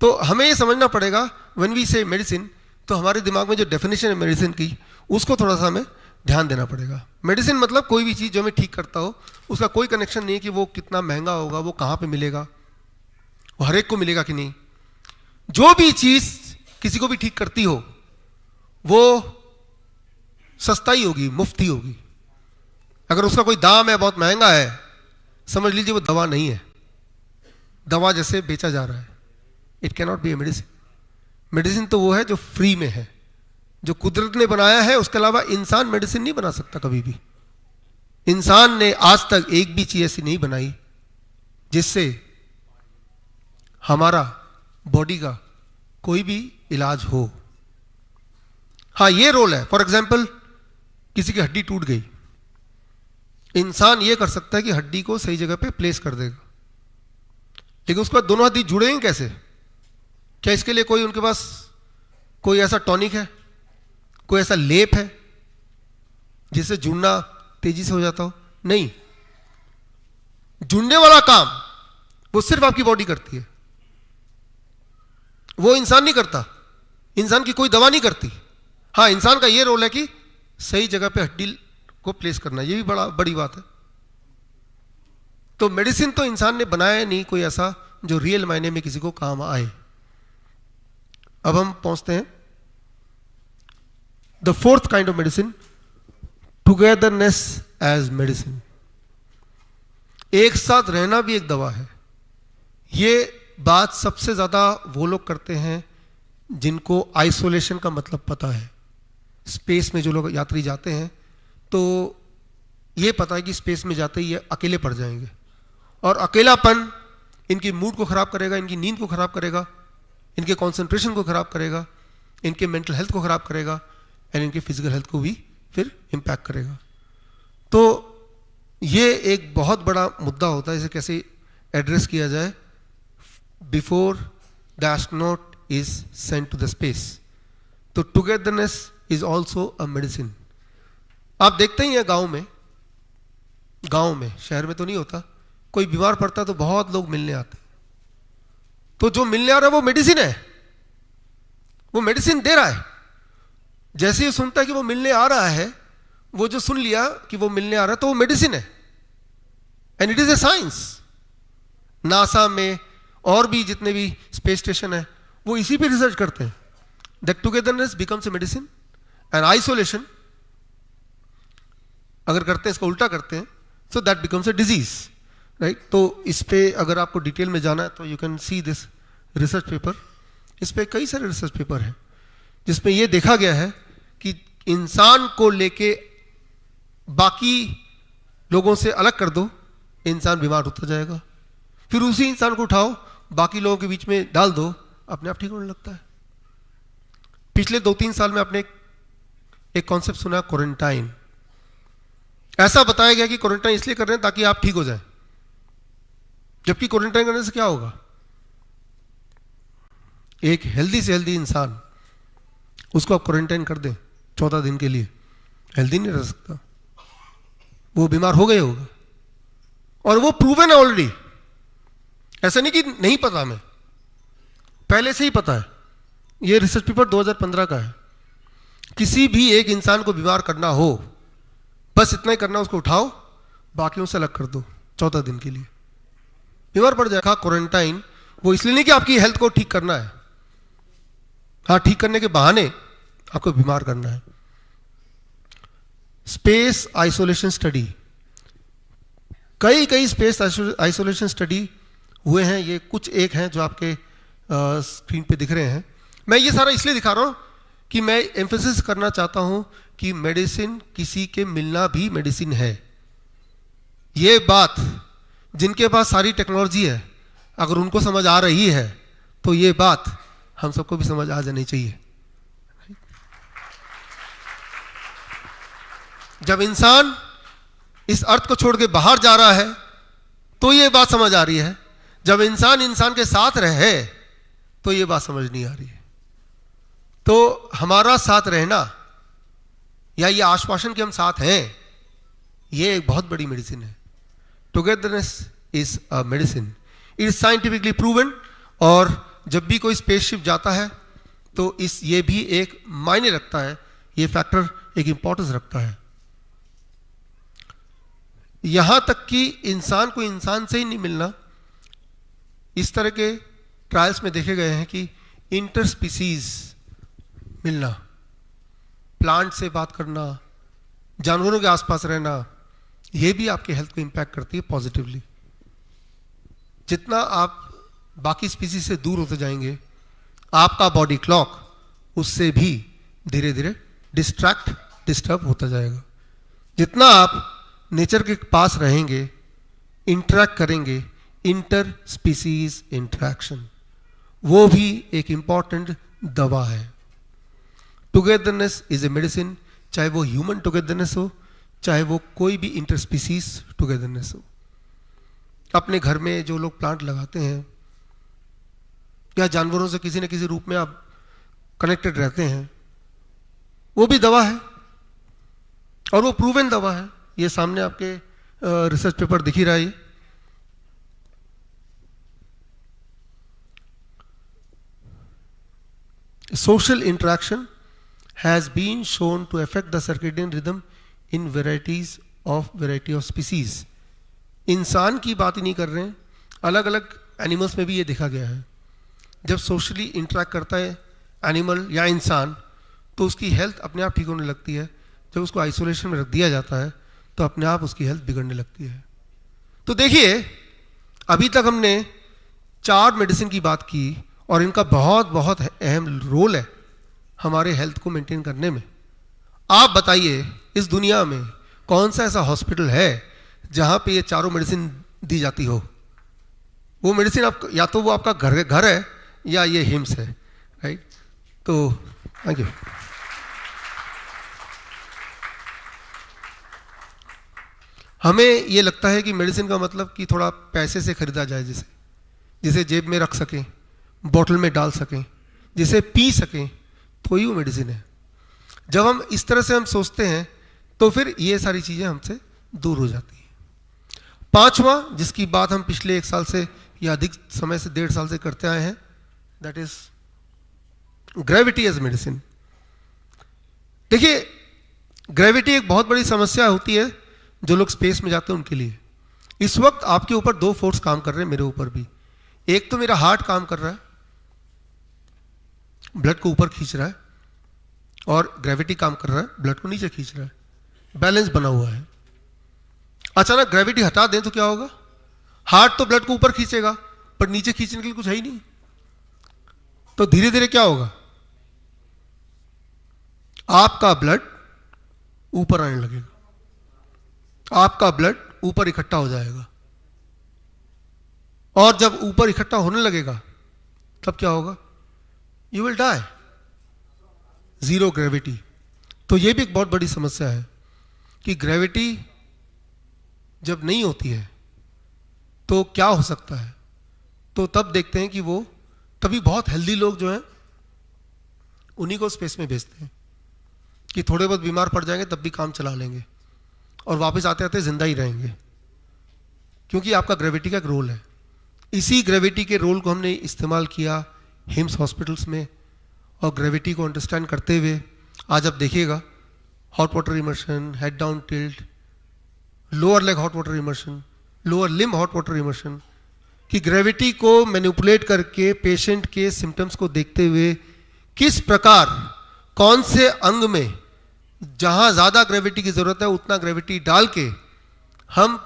तो हमें ये समझना पड़ेगा, व्हेन वी से मेडिसिन, तो हमारे दिमाग में जो डेफिनेशन है मेडिसिन की, उसको थोड़ा सा हमें ध्यान देना पड़ेगा। मेडिसिन मतलब कोई भी चीज़ जो हमें ठीक करता हो, उसका कोई कनेक्शन नहीं है कि वो कितना महंगा होगा, वो कहाँ पे मिलेगा, वो हर एक को मिलेगा कि नहीं। जो भी चीज़ किसी को भी ठीक करती हो, वो सस्ता ही होगी, मुफ्त ही होगी। अगर उसका कोई दाम है, बहुत महंगा है, समझ लीजिए वो दवा नहीं है, दवा जैसे बेचा जा रहा है। It can not be a medicine. Medicine तो वो है जो फ्री में है, जो कुदरत ने बनाया है, उसके अलावा इंसान मेडिसिन नहीं बना सकता कभी भी। इंसान ने आज तक एक भी चीज ऐसी नहीं बनाई जिससे हमारा बॉडी का कोई भी इलाज हो। हाँ, ये रोल है, फॉर एग्जाम्पल किसी की हड्डी टूट गई, इंसान ये कर सकता है कि हड्डी को सही जगह पे प्लेस कर देगा, लेकिन उसके बाद दोनों हड्डी जुड़ेंगे कैसे? क्या इसके लिए कोई उनके पास कोई ऐसा टॉनिक है, कोई ऐसा लेप है जिससे जुड़ना तेजी से हो जाता हो? नहीं। जुड़ने वाला काम वो सिर्फ आपकी बॉडी करती है, वो इंसान नहीं करता, इंसान की कोई दवा नहीं करती। हाँ, इंसान का ये रोल है कि सही जगह पे हड्डी को प्लेस करना, ये भी बड़ी बात है। तो मेडिसिन तो इंसान ने बनाया नहीं कोई ऐसा जो रियल मायने में किसी को काम आए। अब हम पहुंचते हैं the fourth kind of medicine, togetherness as medicine. एक साथ रहना भी एक दवा है। ये बात सबसे ज्यादा वो लोग करते हैं जिनको आइसोलेशन का मतलब पता है। स्पेस में जो लोग यात्री जाते हैं, तो ये पता है कि स्पेस में जाते ही ये अकेले पड़ जाएंगे, और अकेलापन इनकी मूड को खराब करेगा, इनकी नींद को खराब करेगा, इनके कंसंट्रेशन को खराब करेगा, इनके मेंटल हेल्थ को खराब करेगा, एंड इनके फिजिकल हेल्थ को भी फिर इम्पैक्ट करेगा। तो ये एक बहुत बड़ा मुद्दा होता है, इसे कैसे एड्रेस किया जाए before the astronaut is sent to the space. तो togetherness is also a medicine. आप देखते ही हैं गांव में, शहर में तो नहीं होता, कोई बीमार पड़ता तो बहुत लोग मिलने आते, तो जो मिलने आ रहा है वो मेडिसिन है, वो मेडिसिन दे रहा है। जैसे ही सुनता है कि वो मिलने आ रहा है, वो जो सुन लिया कि वो मिलने आ रहा है तो वो मेडिसिन है, and it is a science. NASA में और भी जितने भी स्पेस स्टेशन है वो इसी पे रिसर्च करते हैं, that togetherness becomes a medicine and isolation अगर करते हैं, इसको उल्टा करते हैं, so that becomes a disease, right. तो इस पे अगर आपको डिटेल में जाना है तो you can see this research paper. इस पे कई सारे रिसर्च पेपर हैं जिसमें ये देखा गया है कि इंसान को लेके बाकी लोगों से अलग कर दो, इंसान बीमार होता जाएगा, फिर उसी इंसान को उठाओ बाकी लोगों के बीच में डाल दो, अपने आप ठीक होने लगता है। पिछले 2-3 साल में आपने एक कॉन्सेप्ट सुना, क्वारंटाइन। ऐसा बताया गया कि क्वारंटाइन इसलिए कर रहे हैं ताकि आप ठीक हो जाए, जबकि क्वारंटाइन करने से क्या होगा? एक हेल्दी से हेल्दी इंसान, उसको आप क्वारंटाइन कर दें 14 दिन के लिए, हेल्दी नहीं रह सकता, वो बीमार हो गए होगा। और वो प्रूवन है ऑलरेडी, ऐसा नहीं कि नहीं पता, हमें पहले से ही पता है। ये रिसर्च पेपर 2015 का है। किसी भी एक इंसान को बीमार करना हो, बस इतना ही करना, उसको उठाओ बाकियों से अलग कर दो 14 दिन के लिए, बीमार पड़ जाएगा। क्वारंटाइन वो इसलिए नहीं कि आपकी हेल्थ को ठीक करना है, हाँ ठीक करने के बहाने आपको बीमार करना है। स्पेस आइसोलेशन स्टडी, कई स्पेस आइसोलेशन स्टडी हुए हैं, ये कुछ एक हैं जो आपके स्क्रीन पे दिख रहे हैं। मैं ये सारा इसलिए दिखा रहा हूं कि मैं एम्फेसिस करना चाहता हूं कि मेडिसिन, किसी के मिलना भी मेडिसिन है। ये बात जिनके पास सारी टेक्नोलॉजी है, अगर उनको समझ आ रही है तो ये बात हम सबको भी समझ आ जानी चाहिए। जब इंसान इस अर्थ को छोड़ के बाहर जा रहा है तो ये बात समझ आ रही है, जब इंसान के साथ रहे तो ये बात समझ नहीं आ रही है। तो हमारा साथ रहना या ये आश्वासन कि हम साथ हैं, ये एक बहुत बड़ी मेडिसिन है। Togetherness is a medicine, it is scientifically proven. और जब भी कोई स्पेसशिप जाता है तो ये भी एक मायने रखता है, ये फैक्टर एक इंपॉर्टेंस रखता है। यहां तक कि इंसान को इंसान से ही नहीं मिलना, इस तरह के ट्रायल्स में देखे गए हैं कि इंटर स्पीसीज मिलना, प्लांट से बात करना, जानवरों के आसपास रहना, यह भी आपके हेल्थ को इंपैक्ट करती है पॉजिटिवली। जितना आप बाकी स्पीसीज से दूर होते जाएंगे, आपका बॉडी क्लॉक उससे भी धीरे धीरे डिस्टर्ब होता जाएगा। जितना आप नेचर के पास रहेंगे, इंटरैक्ट करेंगे, इंटर स्पीसीज इंटरैक्शन, वो भी एक इंपॉर्टेंट दवा है। टुगेदरनेस इज ए मेडिसिन, चाहे वो ह्यूमन टुगेदरनेस हो, चाहे वो कोई भी इंटर स्पीसीज टुगेदरनेस हो। अपने घर में जो लोग प्लांट लगाते हैं या जानवरों से किसी न किसी रूप में आप कनेक्टेड रहते हैं, वो भी दवा है और वो प्रूवन दवा है। ये सामने आपके रिसर्च पेपर दिख ही रहा है। Social interaction has been shown to affect the circadian rhythm in variety of species. इंसान की बात ही नहीं कर रहे हैं, अलग अलग एनिमल्स में भी ये देखा गया है। जब सोशली इंटरेक्ट करता है एनिमल या इंसान तो उसकी हेल्थ अपने आप ठीक होने लगती है। जब उसको आइसोलेशन में रख दिया जाता है तो अपने आप उसकी हेल्थ बिगड़ने लगती है। तो देखिए, अभी तक हमने 4 मेडिसिन की बात की और इनका बहुत बहुत अहम रोल है हमारे हेल्थ को मेंटेन करने में। आप बताइए, इस दुनिया में कौन सा ऐसा हॉस्पिटल है जहां पे ये चारों मेडिसिन दी जाती हो? वो मेडिसिन आप या तो वो आपका घर है या ये हिम्स है, राइट? तो थैंक यू। हमें ये लगता है कि मेडिसिन का मतलब कि थोड़ा पैसे से खरीदा जाए, जिसे जेब में रख सकें, बॉटल में डाल सकें, जिसे पी सकें, तो ही वो मेडिसिन है। जब हम इस तरह से हम सोचते हैं तो फिर ये सारी चीज़ें हमसे दूर हो जाती हैं। पांचवा, जिसकी बात हम पिछले 1 साल से या अधिक समय से 1.5 साल से करते आए हैं, that is gravity as medicine. देखिए, ग्रेविटी एक बहुत बड़ी समस्या होती है जो लोग स्पेस में जाते हैं उनके लिए। इस वक्त आपके ऊपर 2 फोर्स काम कर रहे हैं, मेरे ऊपर भी। एक तो मेरा हार्ट काम कर रहा है, ब्लड को ऊपर खींच रहा है, और ग्रेविटी काम कर रहा है, ब्लड को नीचे खींच रहा है। बैलेंस बना हुआ है। अचानक ग्रेविटी हटा दें तो क्या होगा? हार्ट तो ब्लड को ऊपर खींचेगा, पर नीचे खींचने के लिए कुछ है ही नहीं। तो धीरे धीरे क्या होगा? आपका ब्लड ऊपर आने लगेगा, आपका ब्लड ऊपर इकट्ठा हो जाएगा, और जब ऊपर इकट्ठा होने लगेगा तब क्या होगा? You will die. Zero gravity. तो यह भी एक बहुत बड़ी समस्या है कि ग्रेविटी जब नहीं होती है तो क्या हो सकता है। तो तब देखते हैं कि वो तभी बहुत हेल्दी लोग जो हैं उन्हीं को स्पेस में भेजते हैं कि थोड़े बहुत बीमार पड़ जाएंगे तब भी काम चला लेंगे और वापस आते आते जिंदा ही रहेंगे, क्योंकि आपका ग्रेविटी का एक रोल है। इसी ग्रेविटी के रोल को हमने इस्तेमाल किया हिम्स हॉस्पिटल्स में, और ग्रेविटी को अंडरस्टैंड करते हुए आज आप देखिएगा hot water immersion, head down tilt, lower leg hot water immersion, lower limb hot water immersion, कि ग्रेविटी को मैनिपुलेट करके पेशेंट के सिम्टम्स को देखते हुए किस प्रकार कौन से अंग में जहां ज्यादा ग्रेविटी की जरूरत है उतना ग्रेविटी डाल के हम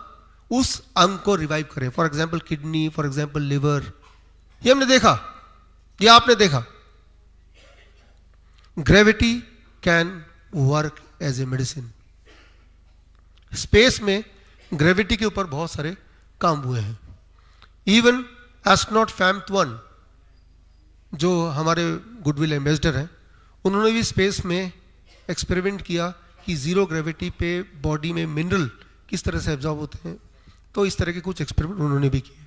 उस अंग को रिवाइव करें। For example kidney, for example liver. ये हमने देखा, ये आपने देखा। Gravity can work as a medicine. Space में ग्रेविटी के ऊपर बहुत सारे काम हुए हैं। इवन एस्ट्रोनॉट फैम्ट-1 जो हमारे गुडविल एम्बेसडर हैं, उन्होंने भी स्पेस में एक्सपेरिमेंट किया कि जीरो ग्रेविटी पे बॉडी में मिनरल किस तरह से एब्जॉर्ब होते हैं। तो इस तरह के कुछ एक्सपेरिमेंट उन्होंने भी किए।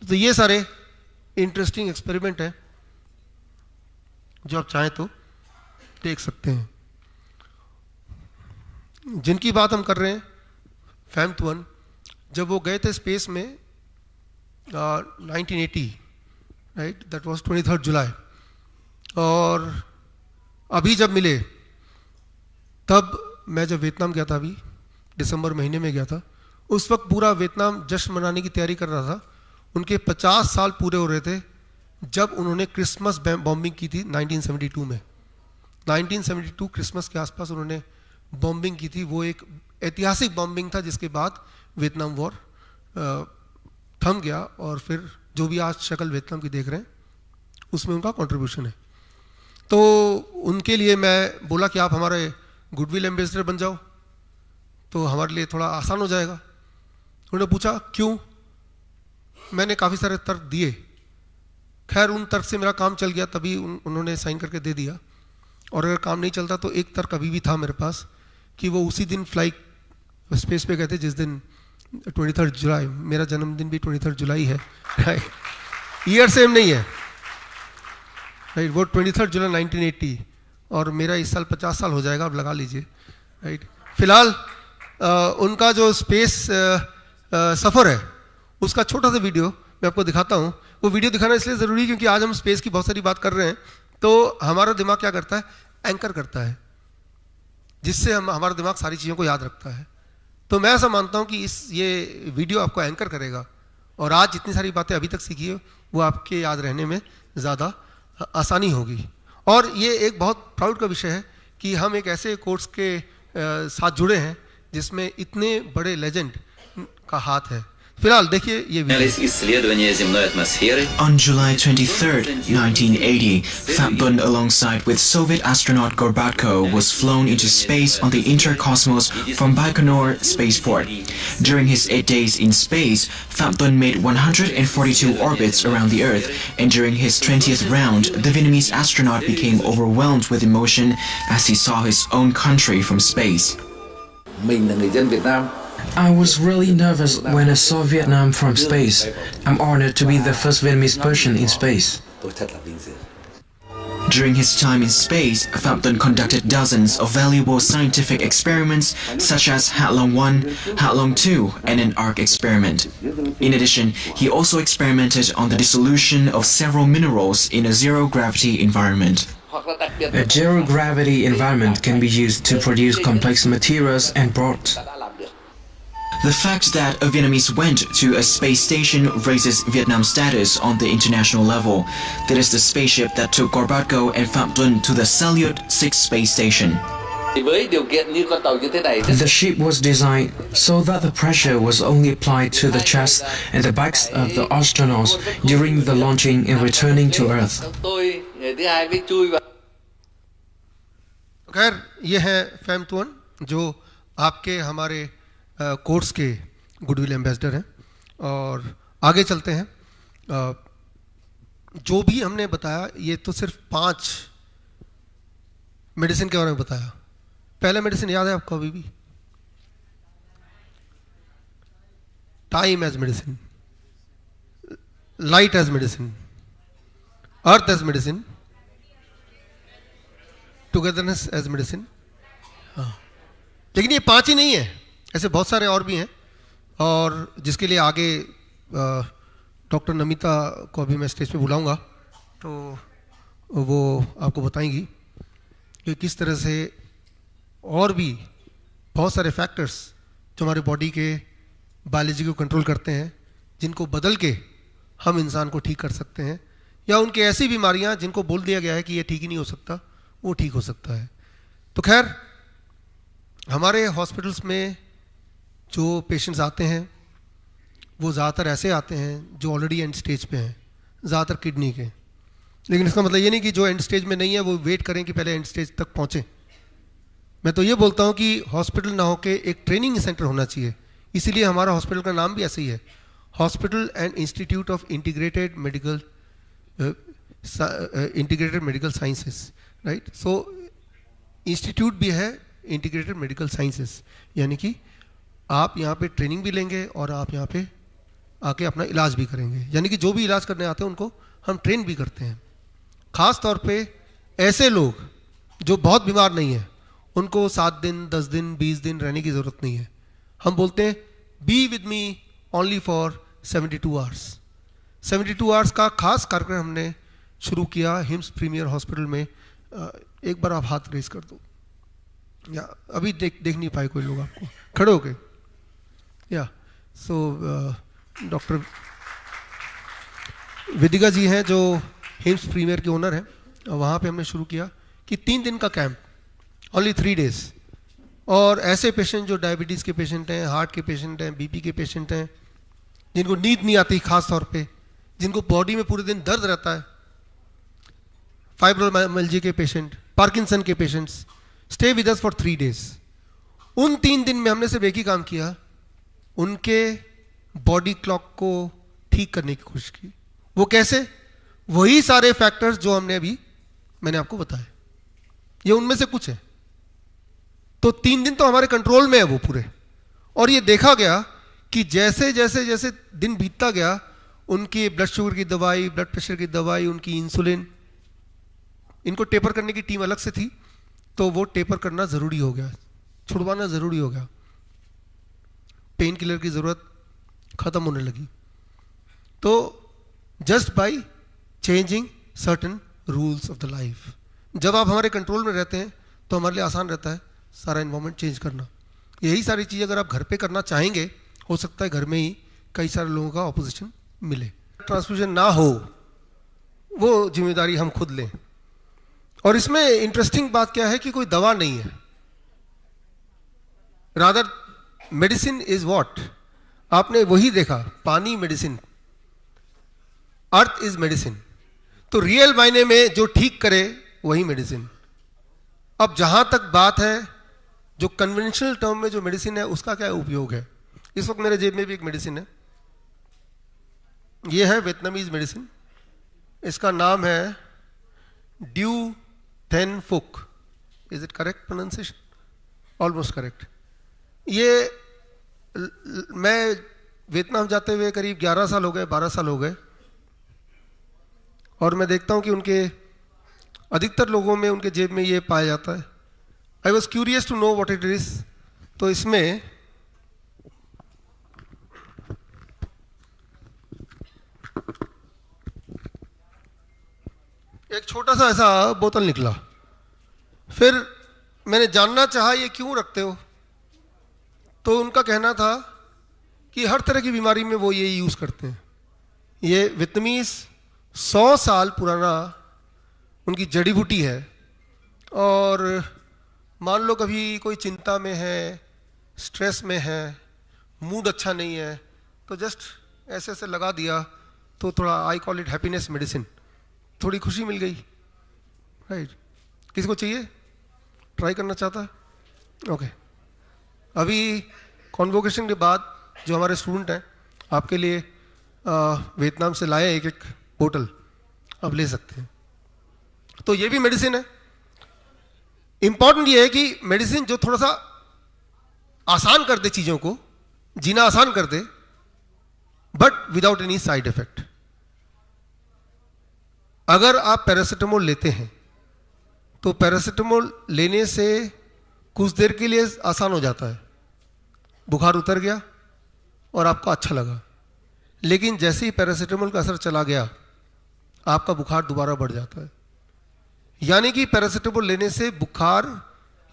तो ये सारे इंटरेस्टिंग एक्सपेरिमेंट हैं जो आप चाहें तो देख सकते हैं। जिनकी बात हम कर रहे हैं फैम्ट-1, जब वो गए थे स्पेस में 1980, राइट, दैट वाज 23 जुलाई, और अभी जब मिले तब मैं जब वियतनाम गया था, अभी दिसंबर महीने में गया था, उस वक्त पूरा वियतनाम जश्न मनाने की तैयारी कर रहा था। उनके 50 साल पूरे हो रहे थे जब उन्होंने क्रिसमस बॉम्बिंग की थी 1972 में। 1972 क्रिसमस के आसपास उन्होंने बॉम्बिंग की थी। वो एक ऐतिहासिक बॉम्बिंग था जिसके बाद वियतनाम वॉर थम गया, और फिर जो भी आज शक्ल वियतनाम की देख रहे हैं उसमें उनका कंट्रीब्यूशन है। तो उनके लिए मैं बोला कि आप हमारे गुडविल एम्बेसडर बन जाओ तो हमारे लिए थोड़ा आसान हो जाएगा। उन्होंने पूछा क्यों? मैंने काफ़ी सारे तर्क दिए। खैर उन तर्क से मेरा काम चल गया, तभी उन्होंने साइन करके दे दिया। और अगर काम नहीं चलता तो एक तर्क अभी भी था मेरे पास कि वो उसी दिन फ्लाइट स्पेस पे गए थे जिस दिन 23 जुलाई, मेरा जन्मदिन भी 23 जुलाई है, राइट, ईयर सेम नहीं है, राइट। वो 23 जुलाई 1980 और मेरा इस साल 50 साल हो जाएगा, अब लगा लीजिए, राइट। फिलहाल उनका जो स्पेस सफ़र है उसका छोटा सा वीडियो मैं आपको दिखाता हूँ। वो वीडियो दिखाना इसलिए ज़रूरी है क्योंकि आज हम स्पेस की बहुत सारी बात कर रहे हैं, तो हमारा दिमाग क्या करता है, एंकर करता है, जिससे हमारा दिमाग सारी चीज़ों को याद रखता है। तो मैं ऐसा मानता हूँ कि ये वीडियो आपको एंकर करेगा, और आज जितनी सारी बातें अभी तक सीखी है वो आपके याद रहने में ज़्यादा आसानी होगी। और ये एक बहुत प्राउड का विषय है कि हम एक ऐसे कोर्स के साथ जुड़े हैं जिसमें इतने बड़े लेजेंड का हाथ है। फिलहाल देखिए ये video. On July 23rd, 1980, Fab-1 alongside with Soviet astronaut Gorbatko was flown into space on the Intercosmos from Baikonur spaceport. During his 8 days in space, Fab-1 made 142 orbits around the Earth, and during his 20th round, the Vietnamese astronaut became overwhelmed with emotion as he saw his own country from space. mình là người dân Việt Nam. I was really nervous when I saw Vietnam from space. I'm honored to be the first Vietnamese person in space. Tôi thật là vinh dự. During his time in space, Phạm Tuân conducted dozens of valuable scientific experiments such as Hạ Long 1, Hạ Long 2, and an arc experiment. In addition, he also experimented on the dissolution of several minerals in a zero-gravity environment. A zero-gravity environment can be used to produce complex materials and brought. The fact that a Vietnamese went to a space station raises Vietnam's status on the international level. That is the spaceship that took Gorbatko and Phạm Tuân to the Salyut 6 space station. Với điều kiện như con tàu như thế này, The ship was designed so that the pressure was only applied to the chest and the backs of the astronauts during the launching and returning to Earth. tôi người thứ hai mới chui vào. खैर ये है fam तुअन जो आपके हमारे course के goodwill ambassador हैं। और आगे चलते हैं। जो भी हमने बताया ये तो सिर्फ 5 मेडिसिन के बारे में बताया। पहला मेडिसिन याद है आपको अभी भी? Time as medicine, light as medicine, earth as medicine, togetherness as medicine. हाँ, लेकिन ये 5 ही नहीं है, ऐसे बहुत सारे और भी हैं। और जिसके लिए आगे डॉक्टर नमिता को अभी मैं स्टेज पे बुलाऊंगा तो वो आपको बताएंगी कि किस तरह से और भी बहुत सारे फैक्टर्स जो हमारे बॉडी के बायोलॉजी को कंट्रोल करते हैं, जिनको बदल के हम इंसान को ठीक कर सकते हैं, या उनकी ऐसी बीमारियां जिनको बोल दिया गया है कि ये ठीक ही नहीं हो सकता, वो ठीक हो सकता है। तो खैर हमारे हॉस्पिटल्स में जो पेशेंट्स आते हैं वो ज़्यादातर ऐसे आते हैं जो ऑलरेडी एंड स्टेज पे हैं, ज़्यादातर किडनी के। लेकिन इसका मतलब ये नहीं कि जो एंड स्टेज में नहीं है वो वेट करें कि पहले एंड स्टेज तक पहुँचें। मैं तो ये बोलता हूँ कि हॉस्पिटल ना होके एक ट्रेनिंग सेंटर होना चाहिए। इसीलिए हमारा हॉस्पिटल का नाम भी ऐसे ही है, hospital and institute of integrated medical sciences, right. So institute भी है इंटीग्रेटेड मेडिकल साइंसेस, यानी कि आप यहाँ पे ट्रेनिंग भी लेंगे और आप यहाँ पे आके अपना इलाज भी करेंगे। यानी कि जो भी इलाज करने आते हैं उनको हम ट्रेन भी करते हैं। ख़ास तौर पे ऐसे लोग जो बहुत बीमार नहीं हैं, उनको 7 दिन 10 दिन 20 दिन रहने की ज़रूरत नहीं है। हम बोलते हैं be with me only for 72 hours. 72 hours का खास कार्यक्रम हमने शुरू किया हिम्स प्रीमियर हॉस्पिटल में। एक बार आप हाथ रेस कर दो, या अभी देख नहीं पाए कोई लोग आपको, खड़े हो गए। या सो डॉक्टर विदिका जी हैं जो हिम्स प्रीमियर के ओनर हैं। वहाँ पे हमने शुरू किया कि 3 दिन का कैंप, ओनली 3 डेज। और ऐसे पेशेंट जो डायबिटीज़ के पेशेंट हैं, हार्ट के पेशेंट हैं, बीपी के पेशेंट हैं, जिनको नींद नहीं आती खास तौर पे, जिनको बॉडी में पूरे दिन दर्द रहता है, फाइब्रोमाइल्जिया के पेशेंट, पार्किंसन के patients, stay with us for 3 days. उन 3 दिन में हमने सिर्फ एक ही काम किया, उनके बॉडी क्लॉक को ठीक करने की कोशिश की। वो कैसे? वही सारे फैक्टर्स जो मैंने आपको बताए, ये उनमें से कुछ है। तो 3 दिन तो हमारे कंट्रोल में है वो पूरे। और ये देखा गया कि जैसे जैसे जैसे दिन बीतता गया, उनकी ब्लड शुगर की दवाई, ब्लड प्रेशर की दवाई, उनकी इंसुलिन, इनको टेपर करने की टीम अलग से थी, तो वो टेपर करना ज़रूरी हो गया, छुड़वाना ज़रूरी हो गया। पेन किलर की ज़रूरत ख़त्म होने लगी। तो just by changing certain rules of the life, जब आप हमारे कंट्रोल में रहते हैं तो हमारे लिए आसान रहता है सारा इन्वायरमेंट चेंज करना। यही सारी चीज़ अगर आप घर पे करना चाहेंगे, हो सकता है घर में ही कई सारे लोगों का ऑपोजिशन मिले। ट्रांसफ्यूजन ना हो वो जिम्मेदारी हम खुद लें। और इसमें इंटरेस्टिंग बात क्या है कि कोई दवा नहीं है, रादर मेडिसिन इज व्हाट। आपने वही देखा, पानी मेडिसिन, अर्थ इज मेडिसिन। तो रियल मायने में जो ठीक करे वही मेडिसिन। अब जहां तक बात है जो कन्वेंशनल टर्म में जो मेडिसिन है उसका क्या उपयोग है, इस वक्त मेरे जेब में भी एक मेडिसिन है, ये है वियतनामीज मेडिसिन। इसका नाम है ड्यू थेन फुक। Is it correct pronunciation? Almost correct. ये मैं वियतनाम जाते हुए करीब 11 साल हो गए, 12 साल हो गए, और मैं देखता हूँ कि उनके अधिकतर लोगों में उनके जेब में ये पाया जाता है। I was curious to know what it is. तो इसमें एक छोटा सा ऐसा बोतल निकला। फिर मैंने जानना चाहा ये क्यों रखते हो, तो उनका कहना था कि हर तरह की बीमारी में वो ये यूज़ करते हैं। ये वियतनामीज 100 साल पुराना उनकी जड़ी बूटी है, और मान लो कभी कोई चिंता में है, स्ट्रेस में है, मूड अच्छा नहीं है, तो जस्ट ऐसे ऐसे लगा दिया तो थोड़ा, I call it happiness medicine, थोड़ी खुशी मिल गई। राइट, किसी को चाहिए, ट्राई करना चाहता है? ओके। अभी कॉन्वोकेशन के बाद जो हमारे स्टूडेंट हैं आपके लिए वियतनाम से लाए एक बोतल, आप ले सकते हैं। तो ये भी मेडिसिन है। इंपॉर्टेंट ये है कि मेडिसिन जो थोड़ा सा आसान कर दे, चीज़ों को जीना आसान कर दे, but without any side effect. अगर आप पैरासीटामोल लेते हैं तो पैरासीटामोल लेने से कुछ देर के लिए आसान हो जाता है, बुखार उतर गया और आपको अच्छा लगा, लेकिन जैसे ही पैरासीटामोल का असर चला गया आपका बुखार दोबारा बढ़ जाता है। यानी कि पैरासीटामोल लेने से बुखार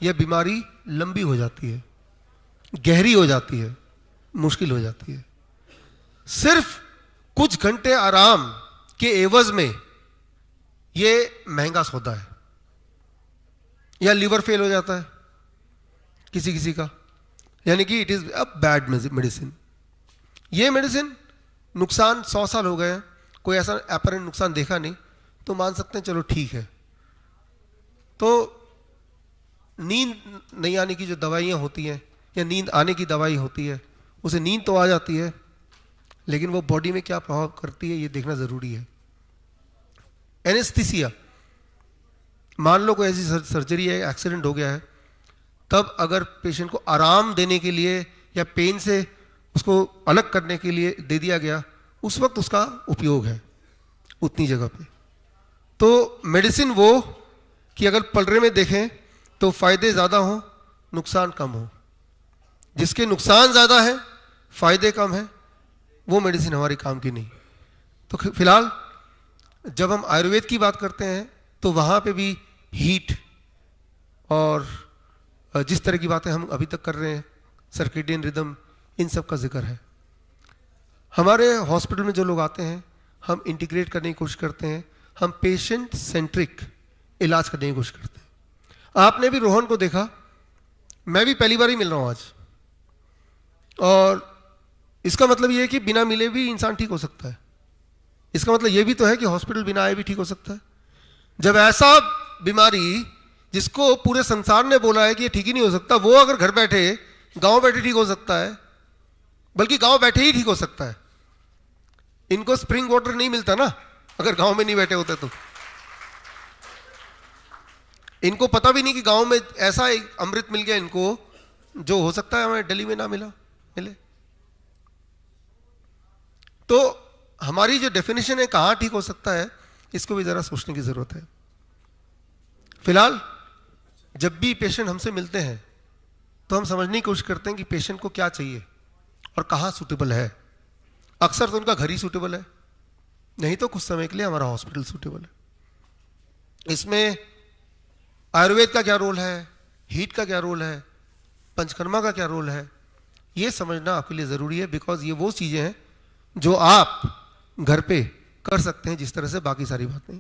या बीमारी लंबी हो जाती है, गहरी हो जाती है, मुश्किल हो जाती है। सिर्फ कुछ घंटे आराम के एवज में ये महंगा सौदा है। या लिवर फेल हो जाता है किसी किसी का, यानी कि it is a bad medicine. ये मेडिसिन नुकसान 100 साल हो गए हैं, कोई ऐसा अपरेंट नुकसान देखा नहीं, तो मान सकते हैं चलो ठीक है। तो नींद नहीं आने की जो दवाइयाँ होती हैं या नींद आने की दवाई होती है, उसे नींद तो आ जाती है, लेकिन वो बॉडी में क्या प्रभाव करती है ये देखना ज़रूरी है। एनेस्थीसिया, मान लो कोई ऐसी सर्जरी है, एक्सीडेंट हो गया है, तब अगर पेशेंट को आराम देने के लिए या पेन से उसको अलग करने के लिए दे दिया गया, उस वक्त उसका उपयोग है उतनी जगह पे। तो मेडिसिन वो कि अगर पलड़े में देखें तो फायदे ज़्यादा हों, नुकसान कम हो। जिसके नुकसान ज़्यादा है, फायदे कम है, वो मेडिसिन हमारे काम की नहीं। तो फिलहाल जब हम आयुर्वेद की बात करते हैं तो वहाँ पे भी हीट और जिस तरह की बातें हम अभी तक कर रहे हैं, सर्केडियन रिदम, इन सब का जिक्र है। हमारे हॉस्पिटल में जो लोग आते हैं, हम इंटीग्रेट करने की कोशिश करते हैं, हम पेशेंट सेंट्रिक इलाज करने की कोशिश करते हैं। आपने भी रोहन को देखा, मैं भी पहली बार ही मिल रहा हूँ आज, और इसका मतलब ये है कि बिना मिले भी इंसान ठीक हो सकता है। इसका मतलब ये भी तो है कि हॉस्पिटल बिना आए भी ठीक हो सकता है। जब ऐसा बीमारी जिसको पूरे संसार ने बोला है कि ये ठीक ही नहीं हो सकता, वो अगर घर बैठे, गांव बैठे ठीक हो सकता है, बल्कि गांव बैठे ही ठीक हो सकता है। इनको स्प्रिंग वाटर नहीं मिलता ना, अगर गांव में नहीं बैठे होते तो। इनको पता भी नहीं कि गांव में ऐसा एक अमृत मिल गया इनको, जो हो सकता है हमें दिल्ली में ना मिले। तो हमारी जो डेफिनेशन है कहां ठीक हो सकता है, इसको भी जरा सोचने की जरूरत है। फिलहाल जब भी पेशेंट हमसे मिलते हैं तो हम समझने की कोशिश करते हैं कि पेशेंट को क्या चाहिए और कहां सूटेबल है। अक्सर तो उनका घर ही सूटेबल है, नहीं तो कुछ समय के लिए हमारा हॉस्पिटल सूटेबल है। इसमें आयुर्वेद का क्या रोल है, हीट का क्या रोल है, पंचकर्मा का क्या रोल है, ये समझना आपके लिए ज़रूरी है। बिकॉज ये वो चीज़ें हैं जो आप घर पे कर सकते हैं, जिस तरह से बाकी सारी बातें।